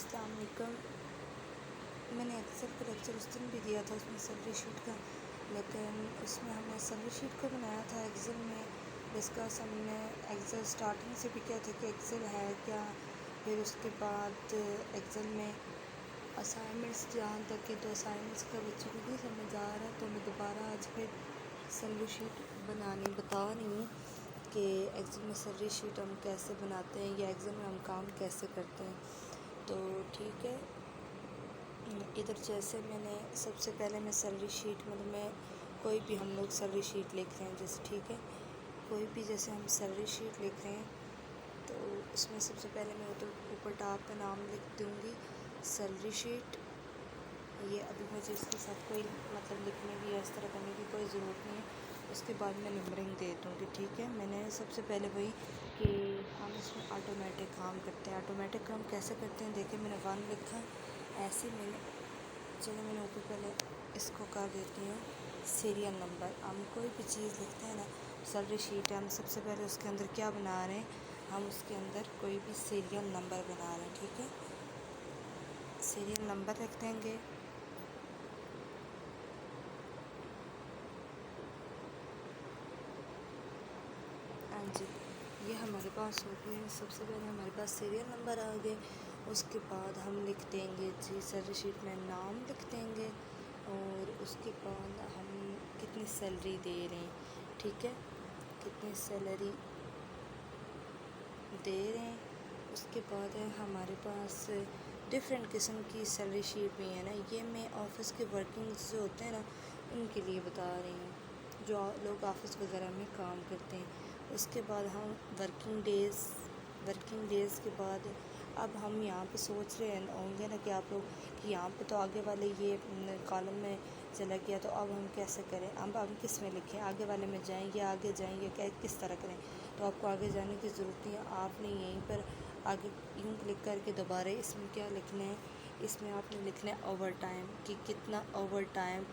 السلام علیکم۔ میں نے ایکسل کا لیکچر اس دن بھی دیا تھا، اس میں سیلری شیٹ کا، لیکن اس میں ہم نے سیلری شیٹ کو بنایا تھا ایکسل میں ڈسکس ہم نے ایکسل اسٹارٹنگ سے بھی کیا تھا کہ ایکسل ہے کیا، پھر اس کے بعد ایکسل میں اسائنمنٹس جہاں تک کہ 2 اسائنمنٹس کا بچوں کو نہیں سمجھ آ رہا تو میں دوبارہ آج پھر سیلری شیٹ بنانی بتا رہی ہوں کہ ایکسل میں سیلری شیٹ ہم کیسے بناتے ہیں یا ایکسل میں ہم کام کیسے کرتے ہیں۔ تو ٹھیک ہے، ادھر جیسے میں نے سب سے پہلے میں سیلری شیٹ میں کوئی بھی ہم لوگ سیلری شیٹ لکھ رہے ہیں، جیسے ٹھیک ہے کوئی بھی جیسے ہم سیلری شیٹ لکھ رہے ہیں تو اس میں سب سے پہلے میں اوپر ٹاپ پہ نام لکھ دوں گی سیلری شیٹ۔ یہ ابھی مجھے اس کے ساتھ کوئی مطلب لکھنے کی یا اس طرح کرنے کی کوئی ضرورت نہیں ہے، اس کے بعد میں نمبرنگ دے دوں گی۔ ٹھیک ہے، میں نے سب سے پہلے وہی کہ ہم اس میں آٹومیٹک کام کرتے ہیں۔ آٹومیٹک کام کیسے کرتے ہیں دیکھیں، میں نے 1 لکھا، ایسے میں نے چلو میں نے اوپر پہلے اس کو کر دیتی ہوں سیریل نمبر۔ ہم کوئی بھی چیز لکھتے ہیں نا، سیلری شیٹ ہے، ہم سب سے پہلے اس کے اندر کیا بنا رہے ہیں، ہم اس کے اندر کوئی بھی سیریل نمبر بنا رہے ہیں۔ ٹھیک ہے، سیریل نمبر لکھ دیں گے۔ ہاں جی، یہ ہمارے پاس ہو گئے، سب سے پہلے ہمارے پاس سیریل نمبر آ گئے، اس کے بعد ہم لکھ دیں گے جی سیلری شیٹ میں نام لکھ دیں گے، اور اس کے بعد ہم کتنی سیلری دے رہے ہیں۔ ٹھیک ہے، کتنی سیلری دے رہے ہیں۔ اس کے بعد ہے ہمارے پاس ڈفرینٹ قسم کی سیلری شیٹ بھی ہے نا، یہ میں آفس کے ورکنگز جو ہوتے ہیں نا ان کے لیے بتا رہی ہوں، جو لوگ آفس وغیرہ میں کام کرتے ہیں۔ اس کے بعد ہم ورکنگ ڈیز کے بعد اب ہم یہاں پہ سوچ رہے ہوں گے نا کہ آپ لوگ کہ یہاں پہ تو آگے والے یہ کالم میں چلا گیا، تو اب ہم کیسے کریں، اب ہم کس میں لکھیں، آگے والے میں جائیں یا آگے جائیں یا کس طرح کریں۔ تو آپ کو آگے جانے کی ضرورت نہیں ہے، آپ نے یہیں پر آگے یوں کلک کر کے دوبارہ اس میں کیا لکھنا ہے، اس میں آپ نے لکھنا ہے اوور ٹائم، کہ کتنا اوور ٹائم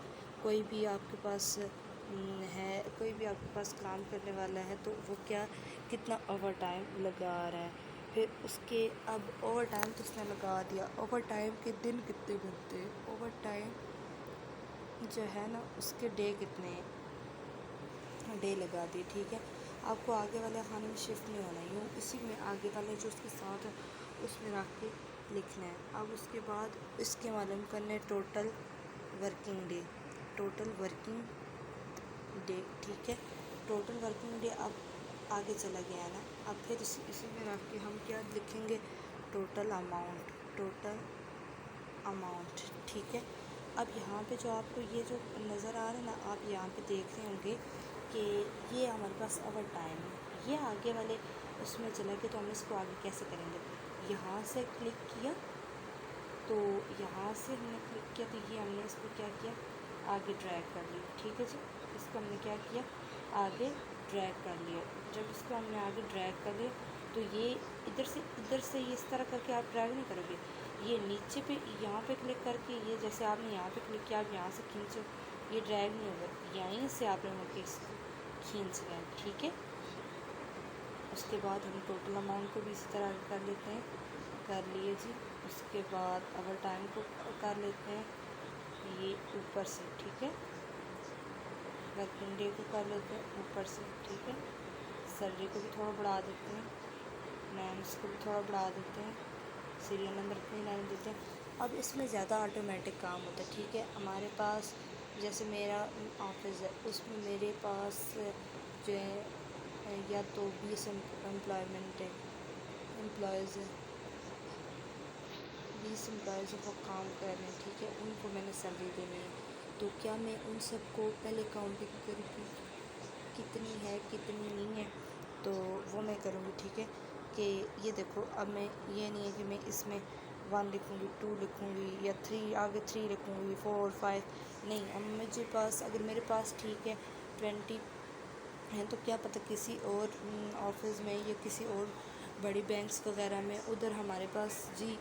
کوئی بھی آپ کے پاس ہے، کوئی بھی آپ کے پاس کام کرنے والا ہے تو وہ کیا کتنا اوور ٹائم لگا رہا ہے۔ پھر اس کے اب اوور ٹائم تو اس نے لگا دیا، اوور ٹائم کے دن کتنے بنتے ہیں، اوور ٹائم جو ہے نا اس کے ڈے کتنے ڈے لگا دی۔ ٹھیک ہے، آپ کو آگے والے خانے میں شفٹ نہیں ہونا، یوں اسی میں آگے والے جو اس کے ساتھ ہے اس میں رکھ کے لکھنا ہے۔ اب اس کے بعد اس کے معلوم کرنے total working day, total working day. ٹھیک ہے، ٹوٹل ورکنگ ڈے اب آگے چلا گیا ہے نا، اب پھر اسی میں رکھ کے ہم کیا لکھیں گے، ٹوٹل اماؤنٹ، ٹوٹل اماؤنٹ۔ ٹھیک ہے، اب یہاں پہ جو آپ کو یہ جو نظر آ رہا ہے نا، آپ یہاں پہ دیکھ رہے ہوں گے کہ یہ ہمارے پاس اوور ٹائم ہے، یہ آگے والے اس میں چلا گیا، تو ہم اس کو آگے کیسے کریں گے، یہاں سے کلک کیا تو یہاں سے ہم نے کلک کیا تو یہ ہم نے اس کو کیا کیا آگے ڈریگ کر لیا۔ ٹھیک ہے جی، اس کو ہم نے کیا کیا آگے ڈریگ کر لیا۔ جب اس کو ہم نے آگے ڈریگ کر لیا تو یہ ادھر سے یہ اس طرح کر کے آپ ڈریگ نہیں کرو گے، یہ نیچے پہ یہاں پہ کلک کر کے، یہ جیسے آپ نے یہاں پہ کلک کیا آپ یہاں سے کھینچو، یہ ڈریگ نہیں ہوگا، یہیں سے آپ نے کے اس کو کھینچ لیں۔ ٹھیک ہے، اس کے بعد ہم ٹوٹل اماؤنٹ کو بھی اسی طرح کر لیتے ہیں، کر لیے جی۔ اس کے بعد اوور ٹائم کو کر لیتے ہیں یہ اوپر سے۔ ٹھیک ہے، ورکنگ ڈے کو کر لیتے ہیں اوپر سے۔ ٹھیک ہے، سیلری کو بھی تھوڑا بڑھا دیتے ہیں، نیمس کو بھی تھوڑا بڑھا دیتے ہیں، سیریل نمبر اتنی لائن دیتے ہیں۔ اب اس میں زیادہ آٹومیٹک کام ہوتا ہے۔ ٹھیک ہے، ہمارے پاس جیسے میرا آفس ہے، اس میں میرے پاس جو ہے یا تو 20 امپلائمنٹ ہے، امپلائیز ہیں، 20 امپلائیز وہ کام کر رہے ہیں۔ ٹھیک ہے، ان کو میں نے سیلری دینی ہے، تو کیا میں ان سب کو پہلے کاؤنٹنگ کروں گی کتنی ہے کتنی نہیں ہے، تو وہ میں کروں گی۔ ٹھیک ہے، کہ یہ دیکھو اب میں یہ نہیں ہے کہ میں اس میں 1 لکھوں گی، 2 لکھوں گی یا 3 آگے 3 لکھوں گی، 4 5 نہیں، اب مجھے پاس اگر میرے پاس ٹھیک ہے 20 ہیں تو کیا پتہ کسی اور آفس میں یا کسی اور بڑی بینکس وغیرہ میں ادھر ہمارے پاس جی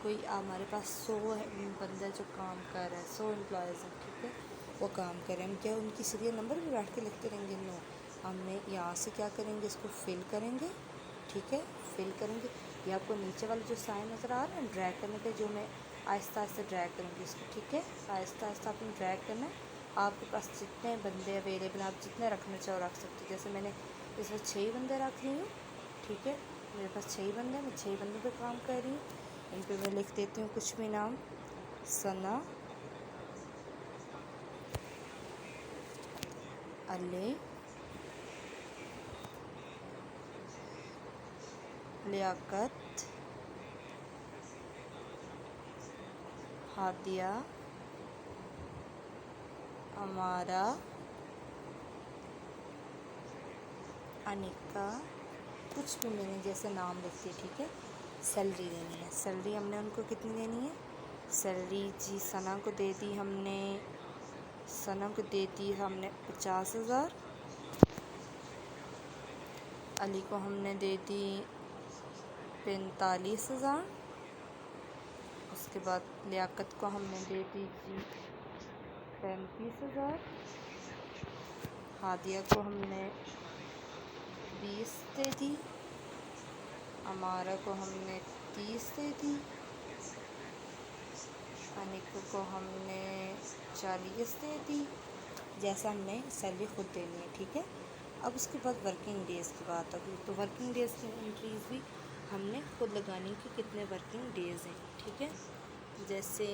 کوئی ہمارے پاس 100 بندہ جو کام کر رہا ہے، 100 امپلائیز ہیں۔ ٹھیک ہے، وہ کام کریں، ہم کیا ان کی سیریل نمبر بھی بیٹھ کے لکھتے رہیں گے، نو، ہم نے یہاں سے کیا کریں گے، اس کو فل کریں گے۔ ٹھیک ہے، فل کریں گے، یہ آپ کو نیچے والا جو سائن نظر آ رہا ہے ڈریگ کرنے کے، جو میں آہستہ آہستہ ڈریگ کروں گی اس کو، ٹھیک ہے؟ آہستہ آہستہ آپ نے ڈریگ کرنا ہے. آپ کے پاس جتنے بندے اویلیبل آپ جتنے رکھنا چاہو رکھ سکتے. جیسے میں نے اس میں 6 بندے رکھ لی ہوں، ٹھیک ہے؟ میرے پاس 6 بندے ہیں، میں 6 بندوں پہ کام کر رہی ہوں. ان پہ میں لکھ دیتی ہوں کچھ بھی نام. ثنا، علی، لیاقت، ہادیہ، امارہ، انیکا، کچھ بھی میں نے جیسے نام لکھ دیے، ٹھیک ہے؟ سیلری دینی ہے. سیلری ہم نے ان کو کتنی دینی ہے؟ سیلری جی ثنا کو دے دی ہم نے، ثنا کو دے دی ہم نے 50,000. علی کو ہم نے دے دی 45,000. اس کے بعد لیاقت کو ہم نے دے دی جی 35,000. ہادیہ کو ہم نے 20 دے دی. امارہ کو ہم نے 30 دے دی. انیکا کو ہم نے 40 دے دی. جیسا ہم نے سیلری خود دینی ہے، ٹھیک ہے؟ اب اس کے بعد ورکنگ ڈیز کی بات ہوگی. تو ورکنگ ڈیز کی انٹریز بھی ہم نے خود لگانی کہ کتنے ورکنگ ڈیز ہیں، ٹھیک ہے؟ جیسے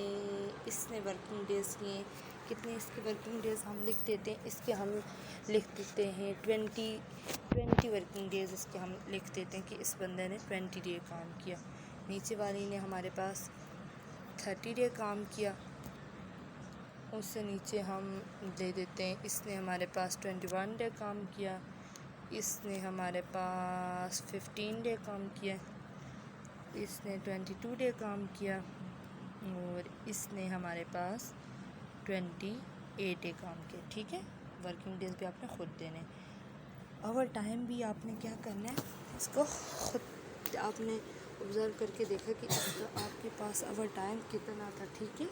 اس نے ورکنگ ڈیز کیے کتنے، اس کے ورکنگ ڈیز ہم لکھ دیتے ہیں. اس کے ہم لکھ دیتے ہیں 20 ورکنگ ڈیز. اس کے ہم لکھ دیتے ہیں کہ اس بندے نے 20 ڈے کام کیا. نیچے والی نے ہمارے پاس 30 ڈے کام کیا. اس سے نیچے ہم دے دیتے ہیں اس نے ہمارے پاس 21 ڈے کام کیا. اس نے ہمارے پاس 15 ڈے کام کیا. اس نے 22 ڈے کام کیا. اور اس نے ہمارے پاس 28 ڈے کام کیا، ٹھیک ہے؟ ورکنگ ڈیز بھی آپ نے خود دینے. اوور ٹائم بھی آپ نے کیا کرنا ہے، اس کو خود آپ نے آبزرو کر کے دیکھا کہ اس کا آپ کے پاس اوور ٹائم کتنا تھا، ٹھیک ہے؟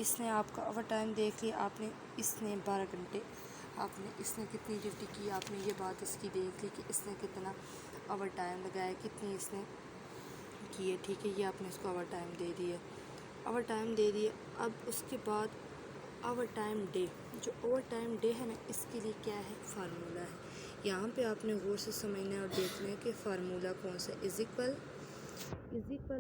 اس نے آپ کا اوور ٹائم دیکھ لیا آپ نے. اس نے 12 گھنٹے آپ نے، اس نے کتنی ڈیوٹی کی آپ نے یہ بات اس کی دیکھ لی کہ اس نے کتنا اوور ٹائم لگایا، کتنی اس نے کی ہے، ٹھیک ہے؟ یہ آپ نے اس کو اوور ٹائم دے دیا. اوور ٹائم دے دیا. اب اس کے بعد اوور ٹائم ڈے، جو اوور ٹائم ڈے ہے نا، اس کے لیے کیا ہے؟ فارمولہ ہے. یہاں پہ آپ نے غور سے سمجھنا ہے اور دیکھنا ہے کہ فارمولہ کون سا. از ایکول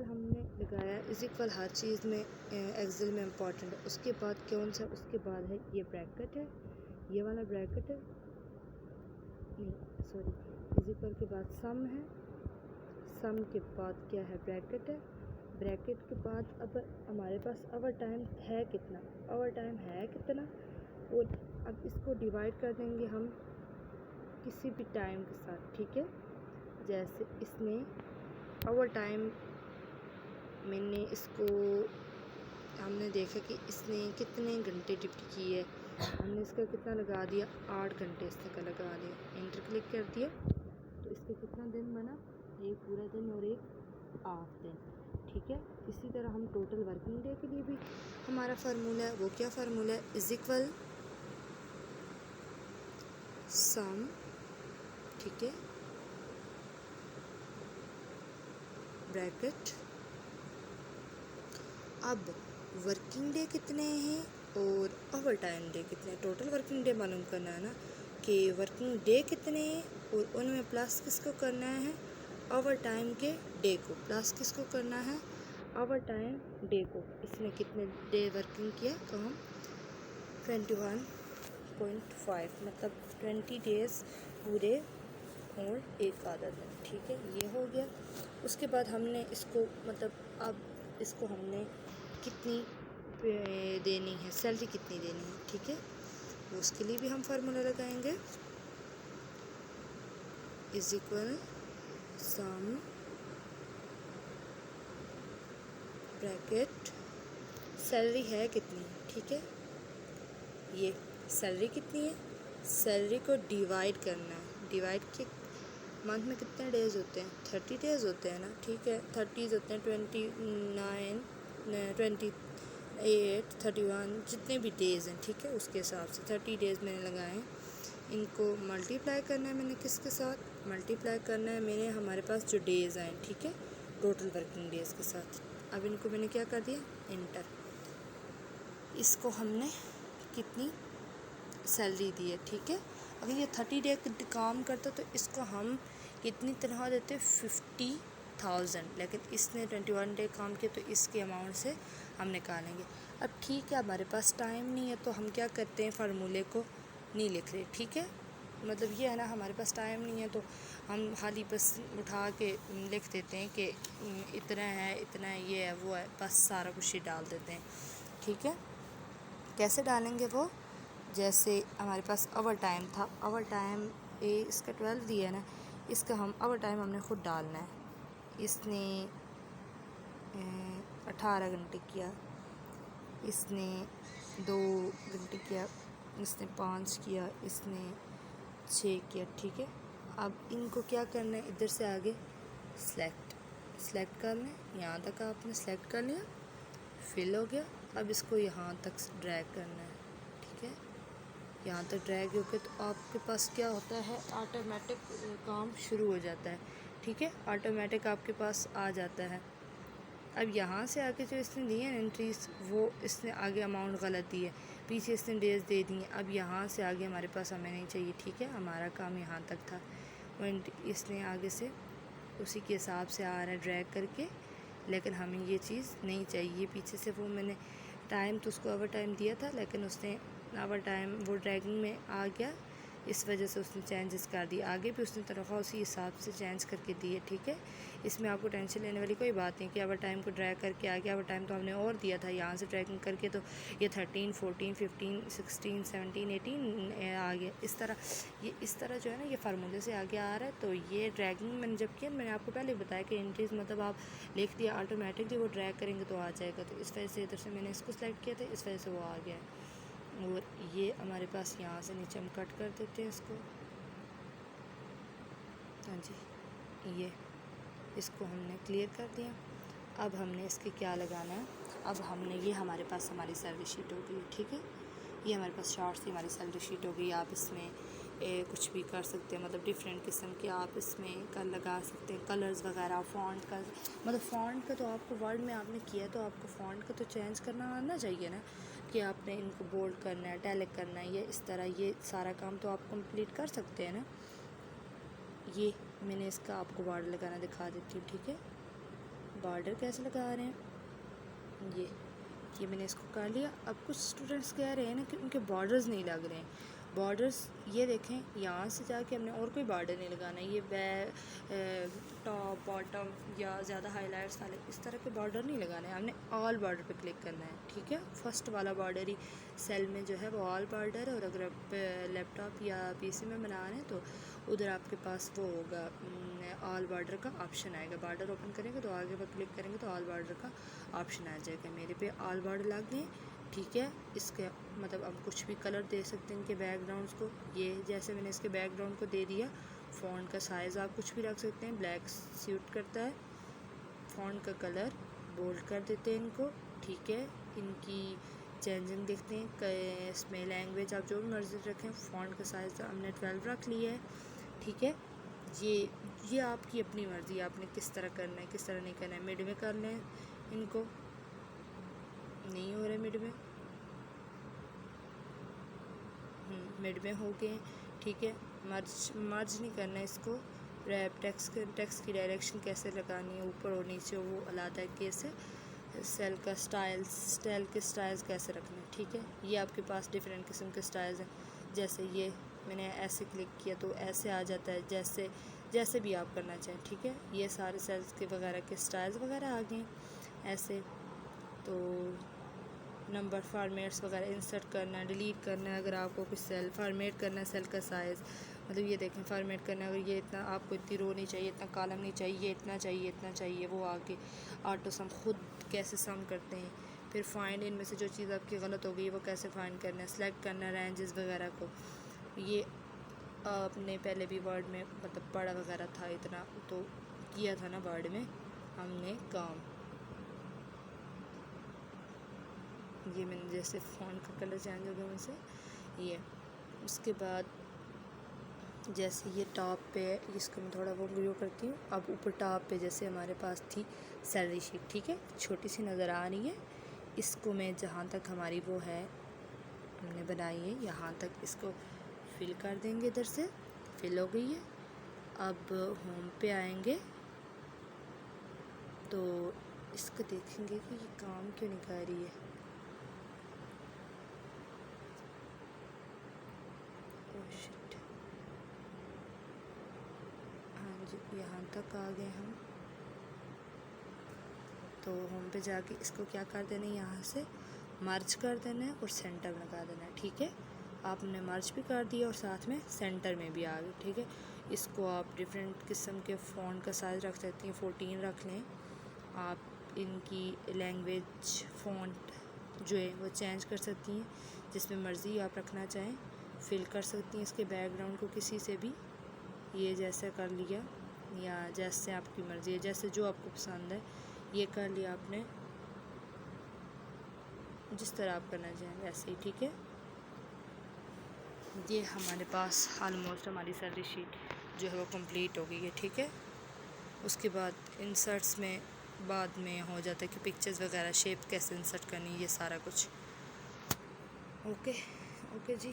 ہم نے لگایا. از ایکول ہر چیز میں ایکسل میں امپورٹنٹ ہے. اس کے بعد کون سا؟ اس کے بعد ہے یہ بریکٹ ہے، یہ والا بریکٹ ہے، نہیں سوری، از ایکول کے بعد سم ہے. سم کے بعد کیا ہے؟ بریکٹ ہے. بریکٹ کے بعد اب ہمارے پاس اوور ٹائم ہے کتنا، اوور ٹائم ہے کتنا. اور اب اس کو ڈیوائڈ کر دیں گے ہم کسی بھی ٹائم کے ساتھ، ٹھیک ہے؟ جیسے اس نے اوور ٹائم میں نے اس کو ہم نے دیکھا کہ اس نے کتنے گھنٹے ڈیوٹی کی ہے. ہم نے اس کا کتنا لگا دیا؟ 8 گھنٹے اس کا لگا دیا. انٹر کلک کر دیا تو اس کا کتنا دن بنا؟ ایک پورا دن اور ایک ہاف دن، ٹھیک ہے؟ اسی طرح ہم ٹوٹل ورکنگ ڈے کے لیے بھی ہمارا فارمولہ ہے. وہ کیا فارمولہ ہے؟ از ایکول سم، ٹھیک ہے، بریکٹ. اب ورکنگ ڈے کتنے ہیں اور اوور ٹائم ڈے کتنے ہیں. ٹوٹل ورکنگ ڈے معلوم کرنا ہے نا کہ ورکنگ ڈے کتنے ہیں، اور ان میں پلس کس کو کرنا ہے؟ اوور ٹائم کے ڈے کو. پلس کس کو کرنا ہے؟ اوور ٹائم ڈے کو. اس نے کتنے ڈے ورکنگ کیا کام؟ 21.5، مطلب 20 ڈیز پورے اور ایک آدھا دن، ٹھیک ہے؟ یہ ہو گیا. اس کے بعد ہم نے اس کو مطلب اب اس کو ہم نے کتنی دینی ہے، سیلری کتنی دینی ہے، ٹھیک ہے؟ اس کے لیے بھی ہم فارمولہ لگائیں گے. Is equal some bracket salary ہے کتنی، ٹھیک ہے؟ یہ سیلری کتنی ہے، سیلری کو ڈیوائڈ کرنا ہے. ڈیوائڈ کے منتھ میں کتنے ڈیز ہوتے ہیں؟ 30 ڈیز ہوتے ہیں نا، ٹھیک ہے؟ 30 ہوتے ہیں، 29 28 31 جتنے بھی ڈیز ہیں، ٹھیک ہے؟ اس کے حساب سے 30 ڈیز میں نے لگائے ہیں. ان کو ملٹی پلائی کرنا ہے میں نے کس کے ساتھ؟ ملٹی پلائی کرنا ہے میں نے ہمارے پاس جو ڈیز آئیں، ٹھیک ہے؟ ٹوٹل ورکنگ ڈیز کے ساتھ. اب ان کو میں نے کیا کر دیا انٹر. اس کو ہم نے کتنی سیلری دی ہے, ٹھیک ہے. اگر یہ 30 ڈے کام کرتا تو اس کو ہم کتنی تنخواہ دیتے 50,000, لیکن اس نے 21 ڈے کام کیا تو اس کے اماؤنٹ سے ہم نکالیں گے. اب ٹھیک ہے, ہمارے پاس ٹائم نہیں ہے تو ہم کیا کرتے ہیں فارمولے کو نہیں لکھ رہے, ٹھیک ہے. مطلب یہ ہے نا, ہمارے پاس ٹائم نہیں ہے تو ہم خالی بس اٹھا کے لکھ دیتے ہیں کہ اتنا ہے اتنا ہے یہ ہے وہ ہے, بس سارا کچھ ہی ڈال دیتے ہیں, ٹھیک ہے. کیسے ڈالیں گے وہ, جیسے ہمارے پاس اوور ٹائم تھا, اوور ٹائم اس کا 12 دیا ہے نا, اس کا ہم اوور ٹائم ہم نے خود ڈالنا ہے. اس نے 18 گھنٹے کیا, اس نے 2 گھنٹے کیا, اس نے 5 کیا, اس نے 6 کیا, ٹھیک ہے. اب ان کو کیا کرنا ہے, ادھر سے آگے سلیکٹ کر لیں. یہاں تک آپ نے سلیکٹ کر لیا, فل ہو گیا. اب اس کو یہاں تک ڈریگ کرنا ہے, ٹھیک ہے. یہاں تک ڈریگ ہو کے تو آپ کے پاس کیا ہوتا ہے, آٹومیٹک کام شروع ہو جاتا ہے, ٹھیک ہے. آٹومیٹک آپ کے پاس آ جاتا ہے. اب یہاں سے آگے جو اس نے دی ہے انٹریز, وہ اس نے آگے اماؤنٹ غلط دی ہے, پیچھے اس نے ڈیز دے دی ہیں. اب یہاں سے آگے ہمارے پاس ہمیں نہیں چاہیے, ٹھیک ہے. ہمارا کام یہاں تک تھا, اس نے آگے سے اسی کے حساب سے آ رہا ہے ڈریگ کر کے, لیکن ہمیں یہ چیز نہیں چاہیے. پیچھے سے وہ میں نے ٹائم تو اس کو اوور ٹائم دیا تھا, لیکن اس نے اوور ٹائم وہ ڈریگنگ میں آ گیا, اس وجہ سے اس نے چینجز کر دی. آگے بھی اس نے تنخواہ اسی حساب سے چینج کر کے دی ہے, ٹھیک ہے. اس میں آپ کو ٹینشن لینے والی کوئی بات نہیں کہ اوور ٹائم کو ڈریگ کر کے آ گیا. اوور ٹائم تو ہم نے اور دیا تھا, یہاں سے ڈریگنگ کر کے تو یہ 13 14 15 16 17 18 آ گیا. اس طرح جو ہے نا یہ فارمولے سے آگے آ رہا ہے. تو یہ ڈریگنگ میں نے جب کیا, میں نے آپ کو پہلے بتایا کہ انٹریز مطلب آپ لکھ دیا آٹومیٹکلی وہ ڈریگ کریں گے تو آ جائے گا. تو اس وجہ سے ادھر سے میں نے اس کو سلیکٹ کیا تھا, اس وجہ سے وہ آ گیا. اور یہ ہمارے پاس یہاں سے نیچے ہم کٹ کر دیتے ہیں اس کو, ہاں جی, یہ اس کو ہم نے کلیئر کر دیا. اب ہم نے اس کے کیا لگانا ہے, اب ہم نے یہ ہمارے پاس ہماری سیلری شیٹ ہو گئی, ٹھیک ہے. یہ ہمارے پاس شارٹ سے ہماری سیلری شیٹ ہو گئی. آپ اس میں کچھ بھی کر سکتے ہیں, مطلب ڈفرینٹ قسم کے آپ اس میں لگا سکتے ہیں, کلرز وغیرہ. فونٹ کا مطلب فونٹ کا تو آپ کو ورڈ میں آپ نے کیا تو آپ کو فونٹ کا تو چینج کرنا آنا چاہیے نا, کہ آپ نے ان کو بولڈ کرنا ہے, ٹیلک کرنا ہے, یا اس طرح یہ سارا کام تو آپ کمپلیٹ کر سکتے ہیں نا. یہ میں نے اس کا آپ کو بارڈر لگانا دکھا دیتی ہوں, ٹھیک ہے. بارڈر کیسے لگا رہے ہیں, یہ میں نے اس کو کر لیا. اب کچھ اسٹوڈنٹس کہہ رہے ہیں نا کہ ان کے بارڈرز نہیں لگ رہے ہیں. بارڈرز یہ دیکھیں, یہاں سے جا کے ہم نے اور کوئی بارڈر نہیں لگانا ہے. یہ ٹاپ باٹم یا زیادہ ہائی لائٹس والے اس طرح کے بارڈر نہیں لگانے ہیں. ہم نے آل بارڈر پہ کلک کرنا ہے, ٹھیک ہے. فرسٹ والا بارڈر ہی سیل میں جو ہے وہ آل بارڈر ہے. اور اگر آپ لیپ ٹاپ یا پی سی میں بنا رہے ہیں تو ادھر آپ کے پاس وہ ہوگا آل بارڈر کا آپشن آئے گا. بارڈر اوپن کریں گے تو آگے پر کلک کریں گے تو آل بارڈر کا آپشن آ جائے گا. میرے پہ آل بارڈر لگ گئے, ٹھیک ہے. اس کے مطلب اب کچھ بھی کلر دے سکتے ہیں ان کے بیک گراؤنڈس کو. یہ جیسے میں نے اس کے بیک گراؤنڈ کو دے دیا. فونٹ کا سائز آپ کچھ بھی رکھ سکتے ہیں, بلیک سیوٹ کرتا ہے. فونٹ کا کلر بولڈ کر دیتے ہیں ان کو, ٹھیک ہے. ان کی چینجنگ دیکھتے ہیں کہ اس میں لینگویج آپ جو بھی مرضی رکھیں. فونٹ کا سائز ہم نے 12 رکھ لیا ہے, ٹھیک ہے. یہ آپ کی اپنی مرضی ہے, آپ نے کس طرح کرنا ہے کس طرح نہیں کرنا ہے. مڈ میں کر لیں, ان کو نہیں ہو رہا مڈ میں, مڈ میں ہو گئے, ٹھیک ہے. مرج نہیں کرنا ہے اس کو. ریپ ٹیکسٹ کی ڈائریکشن کیسے لگانی ہے, اوپر اور نیچے, وہ علیحدہ کیسے. سیل کا سٹائل کے سٹائلز کیسے رکھنا ہے, ٹھیک ہے. یہ آپ کے پاس ڈفرینٹ قسم کے سٹائلز ہیں. جیسے یہ میں نے ایسے کلک کیا تو ایسے آ جاتا ہے, جیسے بھی آپ کرنا چاہیں, ٹھیک ہے. یہ سارے سیلز کے وغیرہ کے سٹائلز وغیرہ آ گئے ہیں ایسے. تو نمبر فارمیٹس وغیرہ انسرٹ کرنا ہے, ڈیلیٹ کرنا ہے. اگر آپ کو کچھ سیل فارمیٹ کرنا ہے, سیل کا سائز مطلب یہ دیکھیں فارمیٹ کرنا ہے. اگر یہ اتنا آپ کو اتنی رو نہیں چاہیے, اتنا کالم نہیں چاہیے, اتنا چاہیے, وہ آگے آٹو سم خود کیسے سم کرتے ہیں. پھر فائنڈ ان میں سے جو چیز آپ کی غلط ہو گئی وہ کیسے فائنڈ کرنا ہے. سلیکٹ کرنا ہے رینجز وغیرہ کو. یہ آپ نے پہلے بھی ورڈ میں مطلب پڑھا وغیرہ تھا, اتنا تو کیا تھا نا ورڈ میں ہم نے کام. یہ میں نے جیسے فونٹ کا کلر چینج ہو گیا مجھ سے. یہ اس کے بعد جیسے یہ ٹاپ پہ اس کو میں تھوڑا وہ گرو کرتی ہوں. اب اوپر ٹاپ پہ جیسے ہمارے پاس تھی سیلری شیٹ, ٹھیک ہے, چھوٹی سی نظر آ رہی ہے. اس کو میں جہاں تک ہماری وہ ہے ہم نے بنائی ہے یہاں تک اس کو فل کر دیں گے. ادھر سے فل ہو گئی ہے. اب ہوم پہ آئیں گے تو اس کو دیکھیں گے کہ یہ کام کیوں نہیں کر رہی ہے. شٹ, ہاں جی یہاں تک آ گئے ہم. تو ہوم پہ جا کے اس کو کیا کر دینا ہے, یہاں سے مرج کر دینا ہے اور سینٹر میں لگا دینا ہے. ٹھیک ہے, آپ نے مرج بھی کر دیا اور ساتھ میں سینٹر میں بھی آ گئی. ٹھیک ہے, اس کو آپ ڈفرینٹ قسم کے فونٹ کا سائز رکھ سکتی ہیں. 14 رکھ لیں. آپ ان کی لینگویج فونٹ جو ہے وہ چینج کر سکتی ہیں, جس میں مرضی آپ رکھنا چاہیں فل کر سکتی ہیں. اس کے بیک گراؤنڈ کو کسی سے بھی یہ جیسے کر لیا یا جیسے آپ کی مرضی ہے, جیسے جو آپ کو پسند ہے یہ کر لیا آپ نے, جس طرح آپ کرنا چاہیں ویسے ہی. ٹھیک ہے, یہ ہمارے پاس آلموسٹ ہماری سیلری شیٹ جو ہے وہ کمپلیٹ ہو گئی ہے. ٹھیک ہے, اس کے بعد انسرٹس میں بعد میں ہو جاتا ہے کہ پکچرز وغیرہ شیپ کیسے انسرٹ کرنی, یہ سارا کچھ. اوکے جی.